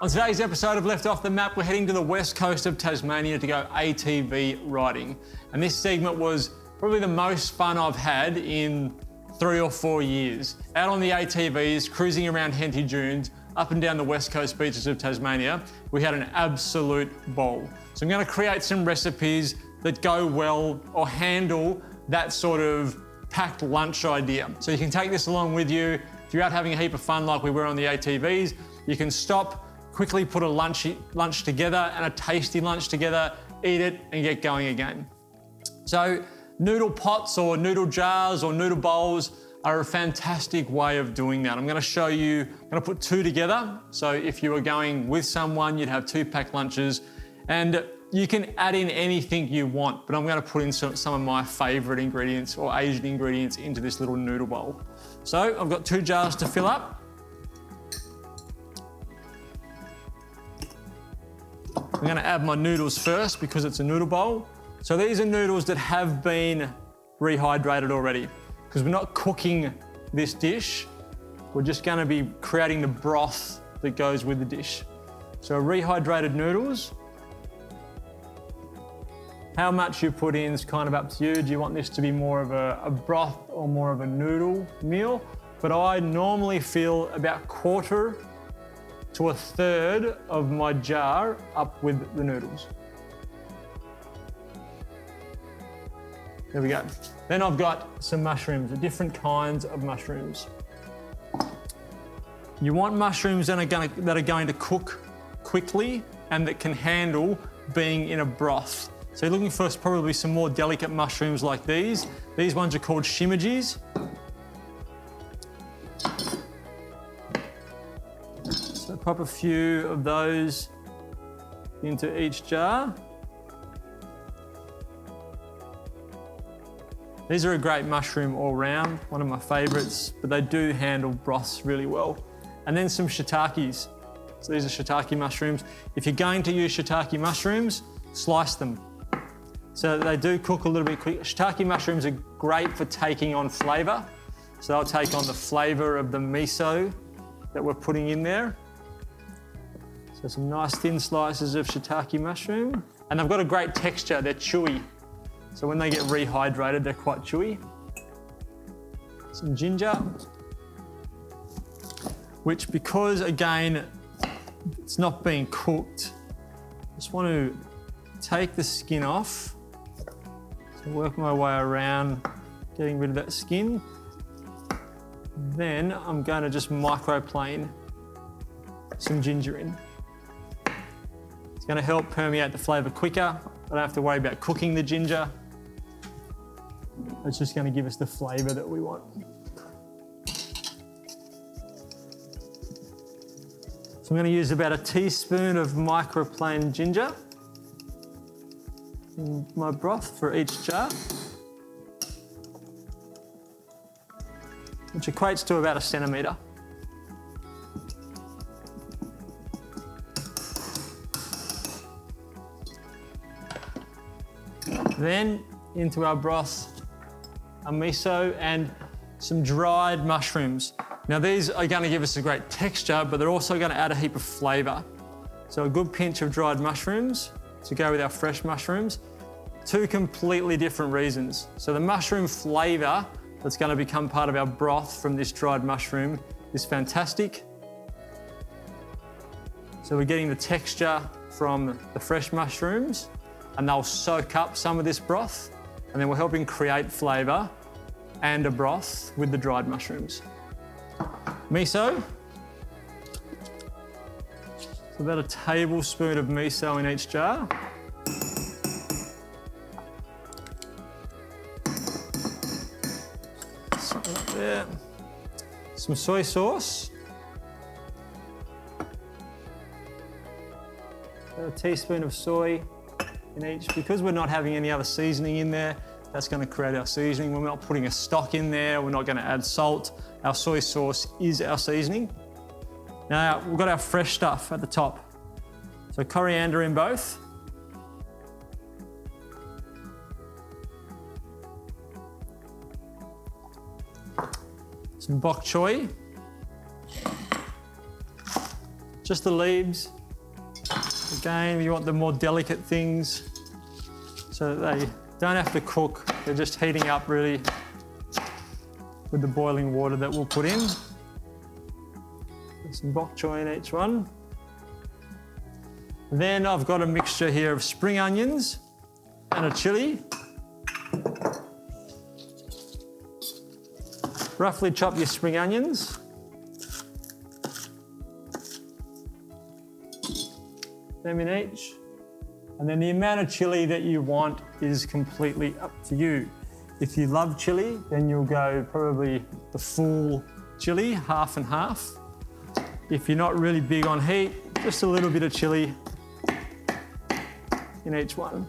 On today's episode of Left Off the Map, we're heading to the west coast of Tasmania to go ATV riding. And this segment was probably the most fun I've had in 3 or 4 years. Out on the ATVs, cruising around Henty dunes, up and down the west coast beaches of Tasmania, we had an absolute ball. So I'm going to create some recipes that go well or handle that sort of packed lunch idea. So you can take this along with you. If you're out having a heap of fun like we were on the ATVs, you can stop, quickly put a lunch together and a tasty lunch together, eat it and get going again. So noodle pots or noodle jars or noodle bowls are a fantastic way of doing that. I'm going to show you, I'm going to put 2 together. So if you were going with someone, you'd have 2 packed lunches, and you can add in anything you want, but I'm going to put in some of my favorite ingredients or Asian ingredients into this little noodle bowl. So I've got 2 jars to fill up. I'm going to add my noodles first because it's a noodle bowl. So these are noodles that have been rehydrated already, because we're not cooking this dish. We're just going to be creating the broth that goes with the dish. So rehydrated noodles. How much you put in is kind of up to you. Do you want this to be more of a broth or more of a noodle meal? But I normally fill about 1/4 to 1/3 of my jar up with the noodles. There we go. Then I've got some mushrooms, different kinds of mushrooms. You want mushrooms that are going to cook quickly and that can handle being in a broth. So you're looking for probably some more delicate mushrooms like these. These ones are called shimajis. So pop a few of those into each jar. These are a great mushroom all round, one of my favourites, but they do handle broths really well. And then some shiitakes. So these are shiitake mushrooms. If you're going to use shiitake mushrooms, slice them. So they do cook a little bit quick. Shiitake mushrooms are great for taking on flavour. So they'll take on the flavour of the miso that we're putting in there. So some nice thin slices of shiitake mushroom. And they've got a great texture, they're chewy. So when they get rehydrated, they're quite chewy. Some ginger, which, because again, it's not being cooked, just want to take the skin off. So work my way around, getting rid of that skin. Then I'm going to just microplane some ginger in. It's going to help permeate the flavour quicker. I don't have to worry about cooking the ginger. It's just going to give us the flavour that we want. So I'm going to use about a teaspoon of microplaned ginger in my broth for each jar, which equates to about 1 centimetre. Then into our broth, a miso and some dried mushrooms. Now these are going to give us a great texture, but they're also going to add a heap of flavour. So a good pinch of dried mushrooms to go with our fresh mushrooms. 2 completely different reasons. So the mushroom flavour that's going to become part of our broth from this dried mushroom is fantastic. So we're getting the texture from the fresh mushrooms, and they'll soak up some of this broth, and then we're helping create flavour and a broth with the dried mushrooms. Miso. So about a tablespoon of miso in each jar. So there. Some soy sauce. A teaspoon of soy in each. Because we're not having any other seasoning in there, that's going to create our seasoning. We're not putting a stock in there. We're not going to add salt. Our soy sauce is our seasoning. Now we've got our fresh stuff at the top. So coriander in both. Some bok choy. just the leaves. Again, you want the more delicate things so that they don't have to cook. They're just heating up really with the boiling water that we'll put in. Put some bok choy in each one. Then I've got a mixture here of spring onions and a chilli. Roughly chop your spring onions. Them in each. And then the amount of chilli that you want is completely up to you. If you love chilli, then you'll go probably the full chilli, half and half. If you're not really big on heat, just a little bit of chilli in each one.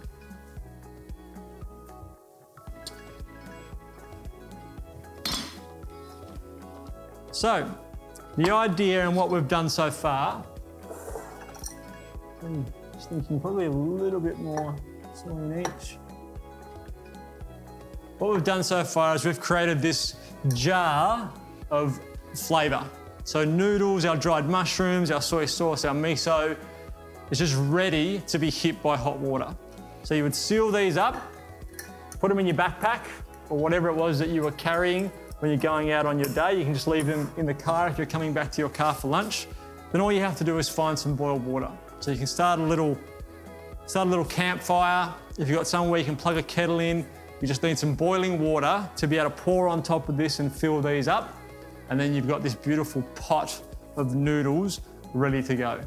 So, the idea and what we've done so far, I'm just thinking probably a little bit more salt in each. What we've done so far is we've created this jar of flavour. So noodles, our dried mushrooms, our soy sauce, our miso, it's just ready to be hit by hot water. So you would seal these up, put them in your backpack or whatever it was that you were carrying when you're going out on your day. You can just leave them in the car if you're coming back to your car for lunch. Then all you have to do is find some boiled water. So you can start a little campfire. If you've got somewhere where you can plug a kettle in, you just need some boiling water to be able to pour on top of this and fill these up. And then you've got this beautiful pot of noodles ready to go.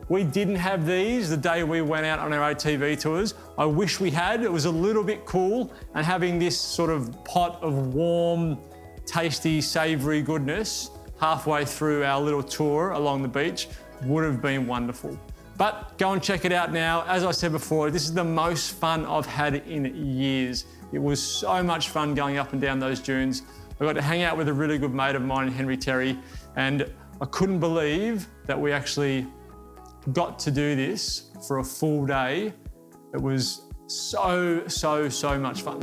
We didn't have these the day we went out on our ATV tours. I wish we had. It was a little bit cool, and having this sort of pot of warm, tasty, savoury goodness halfway through our little tour along the beach would have been wonderful. But go and check it out now. As I said before, this is the most fun I've had in years. It was so much fun going up and down those dunes. I got to hang out with a really good mate of mine, Henry Terry, and I couldn't believe that we actually got to do this for a full day. It was so much fun.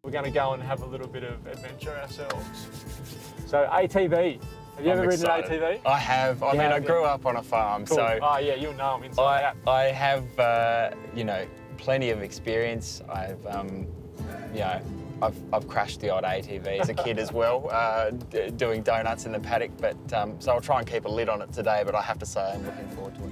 We're going to go and have a little bit of adventure ourselves. So ATV. Have you ever ridden an ATV? I have. I mean, I grew up on a farm, cool. so. Oh yeah, you'll know them inside out. I have, you know, plenty of experience. I've crashed the odd ATV as a kid as well, doing donuts in the paddock. But so I'll try and keep a lid on it today. But I have to say, I'm looking forward to it.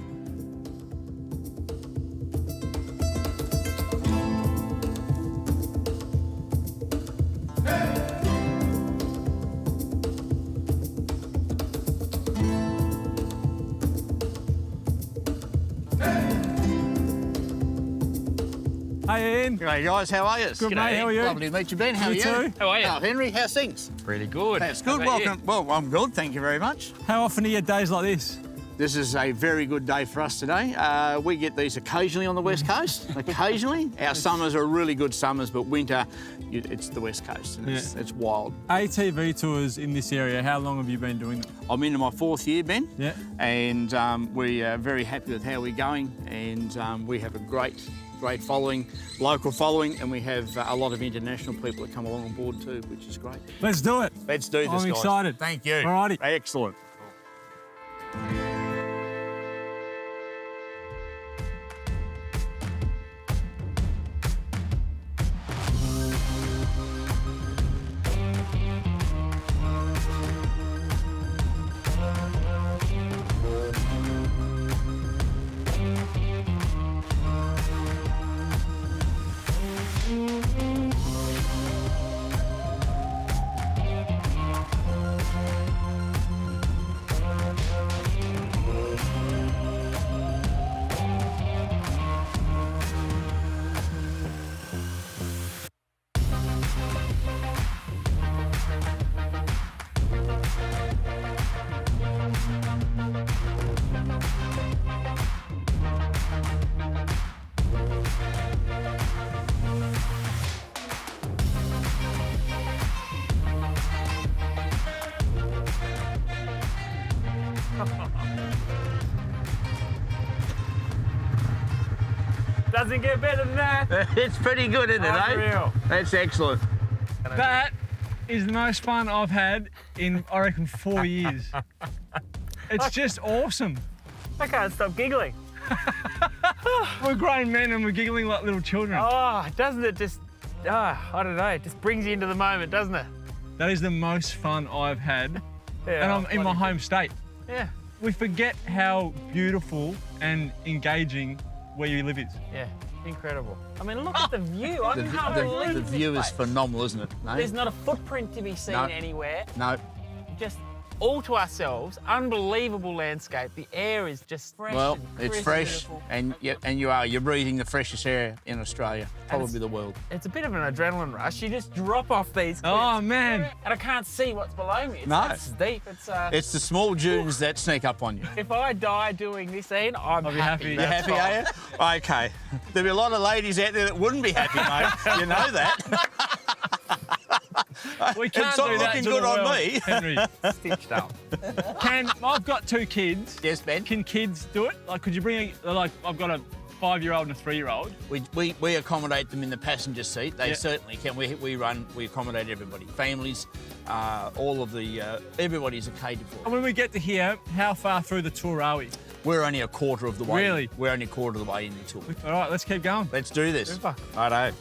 Hey Ian. G'day guys, how are you? Good mate, how are you? Lovely to meet you, Ben. How are you? too. How are you? Henry, how's things? Pretty good. That's good. Welcome. Well, I'm good, thank you very much. How often are your days like this? This is a very good day for us today. We get these occasionally on the West Coast, occasionally. Our summers are really good summers, but winter, it's the West Coast, and it's wild. ATV tours in this area, how long have you been doing them? I'm into my 4th year, Ben. Yeah. And we are very happy with how we're going, and we have a great following, local following, and we have a lot of international people that come along on board too, which is great. Let's do it. Let's do this, guys. I'm excited. Thank you. Alrighty. Excellent. Doesn't get better than that. It's pretty good, isn't it, For real. That's excellent. That is the most fun I've had in, I reckon, 4 years. It's just awesome. I can't stop giggling. We're grown men and we're giggling like little children. Oh, doesn't it just, I don't know, it just brings you into the moment, doesn't it? That is the most fun I've had. Yeah, And I'm in my home state. Yeah. We forget how beautiful and engaging where you live is. Yeah, incredible. I mean, look at the view. I can't believe The this view is place. phenomenal, isn't it? No? There's not a footprint to be seen No. anywhere. No. Just all to ourselves. Unbelievable landscape. The air is just fresh. Well, and it's crisp, fresh, beautiful. and you're breathing the freshest air in Australia, probably the world. It's a bit of an adrenaline rush. You just drop off these cliffs. Oh, man. And I can't see what's below me. It's No. that steep. It's the small dunes that sneak up on you. If I die doing this, Ian, I'm I'll be happy. You That's happy, are you? Okay. There'll be a lot of ladies out there that wouldn't be happy, mate. You know that. We can't It's not do that looking to good the on world, me. Henry. stitched up. I've got 2 kids. Yes, Ben? Can kids do it? Like, could you bring I've got a 5-year-old and a 3-year-old. We accommodate them in the passenger seat. They Yeah. certainly can. We accommodate everybody. Families, all of the, everybody's catered for. And when we get to here, how far through the tour are we? We're only a quarter of the way. Really? We're only a quarter of the way in the tour. All right, let's keep going. Let's do this. Super. Righto.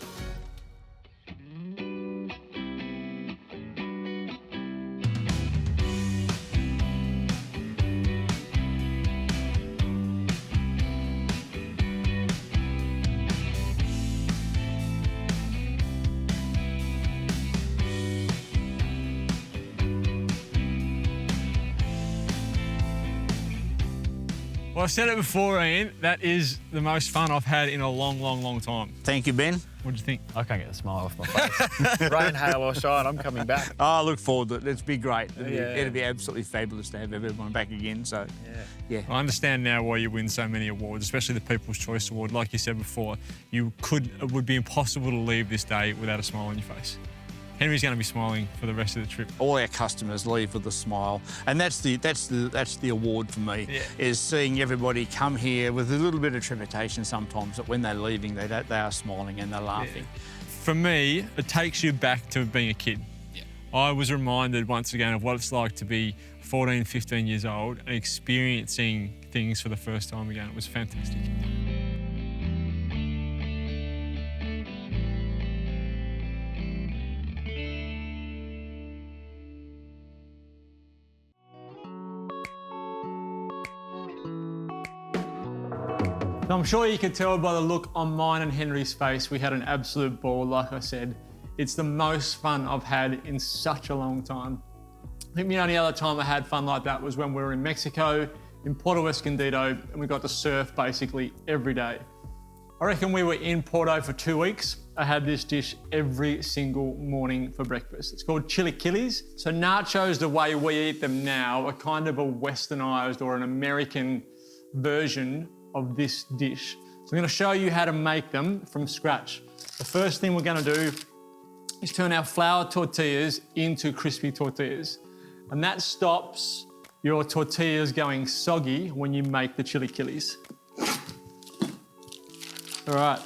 Well, I've said it before, Ian, that is the most fun I've had in a long, long, long time. Thank you, Ben. What do you think? I can't get a smile off my face. Rain, hail or shine, I'm coming back. Oh, I look forward to it. It'll be great. Yeah. It'll be absolutely fabulous to have everyone back again. So, yeah. I understand now why you win so many awards, especially the People's Choice Award. Like you said before, it would be impossible to leave this day without a smile on your face. Henry's going to be smiling for the rest of the trip. All our customers leave with a smile, and that's the award for me. Yeah. Is seeing everybody come here with a little bit of trepidation sometimes, but when they're leaving, they are smiling and they're laughing. For me, it takes you back to being a kid. Yeah. I was reminded once again of what it's like to be 14, 15 years old and experiencing things for the first time again. It was fantastic. So I'm sure you could tell by the look on mine and Henry's face, we had an absolute ball, like I said. It's the most fun I've had in such a long time. I think the only other time I had fun like that was when we were in Mexico, in Puerto Escondido, and we got to surf basically every day. I reckon we were in Porto for 2 weeks. I had this dish every single morning for breakfast. It's called chilaquiles. So nachos, the way we eat them now, are kind of a westernized or an American version of this dish. So I'm going to show you how to make them from scratch. The first thing we're going to do is turn our flour tortillas into crispy tortillas. And that stops your tortillas going soggy when you make the chilaquiles. All right.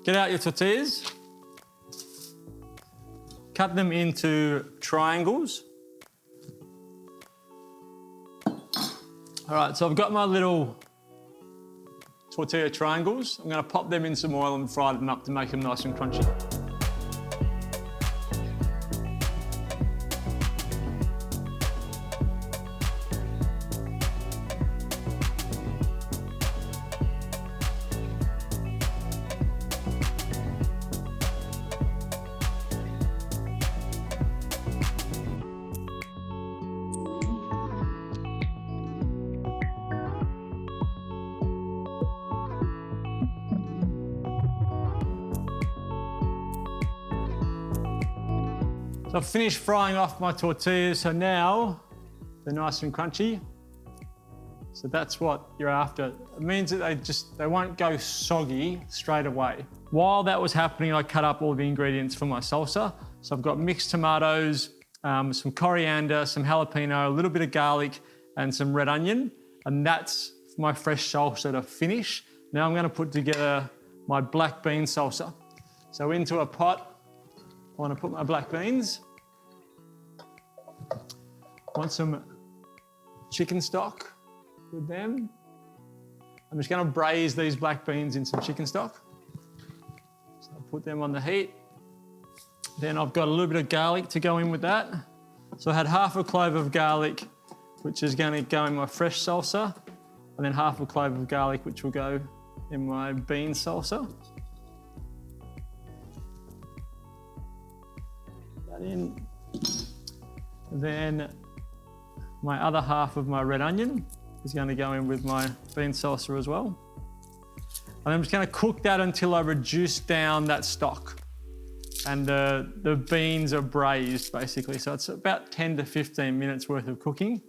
Get out your tortillas. Cut them into triangles. All right, so I've got my little tortilla triangles. I'm going to pop them in some oil and fry them up to make them nice and crunchy. So I've finished frying off my tortillas, so now they're nice and crunchy. So that's what you're after. It means that they won't go soggy straight away. While that was happening, I cut up all the ingredients for my salsa. So I've got mixed tomatoes, some coriander, some jalapeno, a little bit of garlic, and some red onion. And that's my fresh salsa to finish. Now I'm going to put together my black bean salsa. So into a pot, I want to put my black beans. Want some chicken stock with them. I'm just going to braise these black beans in some chicken stock. So I'll put them on the heat. Then I've got a little bit of garlic to go in with that. So I had half a clove of garlic, which is going to go in my fresh salsa, and then half a clove of garlic, which will go in my bean salsa. Put that in. Then my other half of my red onion is going to go in with my bean salsa as well. And I'm just going to cook that until I reduce down that stock. And the beans are braised basically. So it's about 10 to 15 minutes worth of cooking.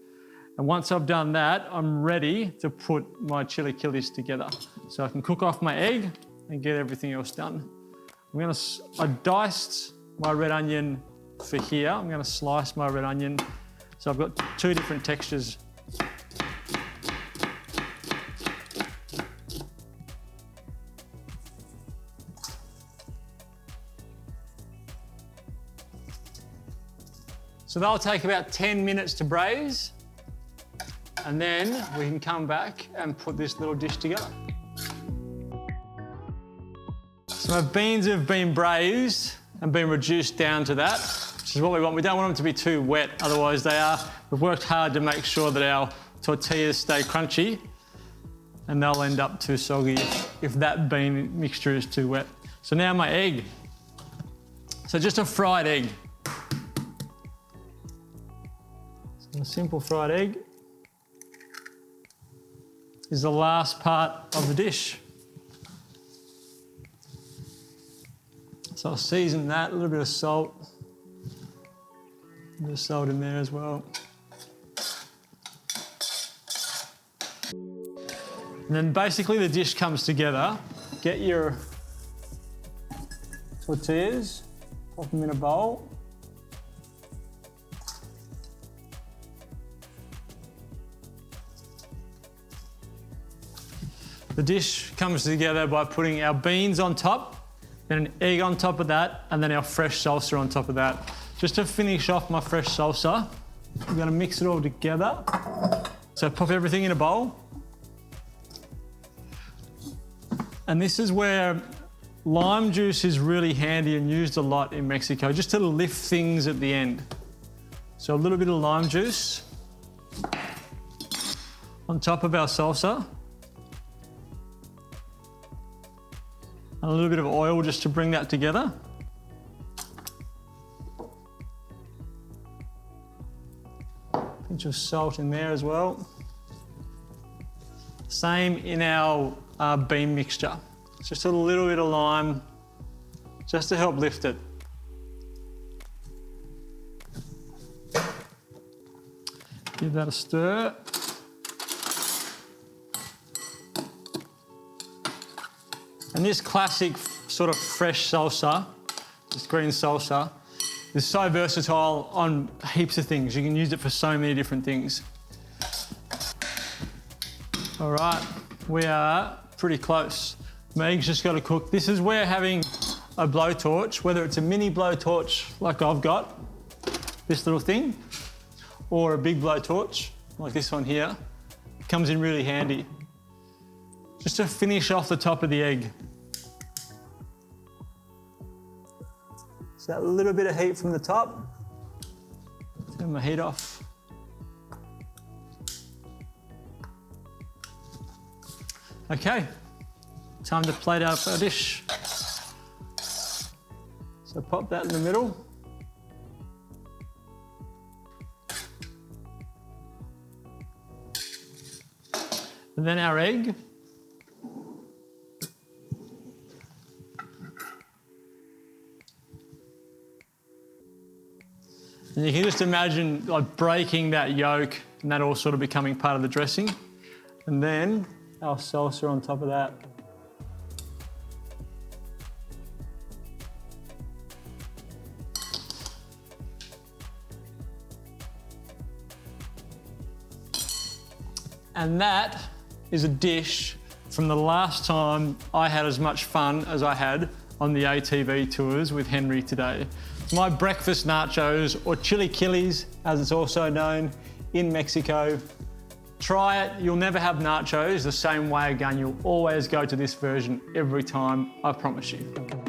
And once I've done that, I'm ready to put my chilaquiles together. So I can cook off my egg and get everything else done. I diced my red onion for here. I'm going to slice my red onion. So I've got two different textures. So that'll take about 10 minutes to braise, and then we can come back and put this little dish together. So my beans have been braised and been reduced down to that, which is what we want. We don't want them to be too wet, otherwise we've worked hard to make sure that our tortillas stay crunchy, and they'll end up too soggy if that bean mixture is too wet. So now my egg. So just a fried egg. A simple fried egg is the last part of the dish. So I'll season that, a little bit of salt. A bit of salt in there as well. And then basically the dish comes together. Get your tortillas, pop them in a bowl. The dish comes together by putting our beans on top, then an egg on top of that, and then our fresh salsa on top of that. Just to finish off my fresh salsa, I'm going to mix it all together. So pop everything in a bowl. And this is where lime juice is really handy and used a lot in Mexico, just to lift things at the end. So a little bit of lime juice on top of our salsa. And a little bit of oil just to bring that together. Pinch of salt in there as well. Same in our bean mixture. Just a little bit of lime, just to help lift it. Give that a stir. And this classic sort of fresh salsa, this green salsa, is so versatile on heaps of things. You can use it for so many different things. All right, we are pretty close. My egg's just got to cook. This is where having a blowtorch, whether it's a mini blowtorch like I've got, this little thing, or a big blowtorch like this one here, comes in really handy. Just to finish off the top of the egg. So that little bit of heat from the top. Turn my heat off. Okay, time to plate out our dish. So pop that in the middle. And then our egg. And you can just imagine like breaking that yolk and that all sort of becoming part of the dressing. And then our salsa on top of that. And that is a dish from the last time I had as much fun as I had on the ATV tours with Henry today. My breakfast nachos, or chilaquiles, as it's also known in Mexico. Try it, you'll never have nachos the same way again. You'll always go to this version every time, I promise you.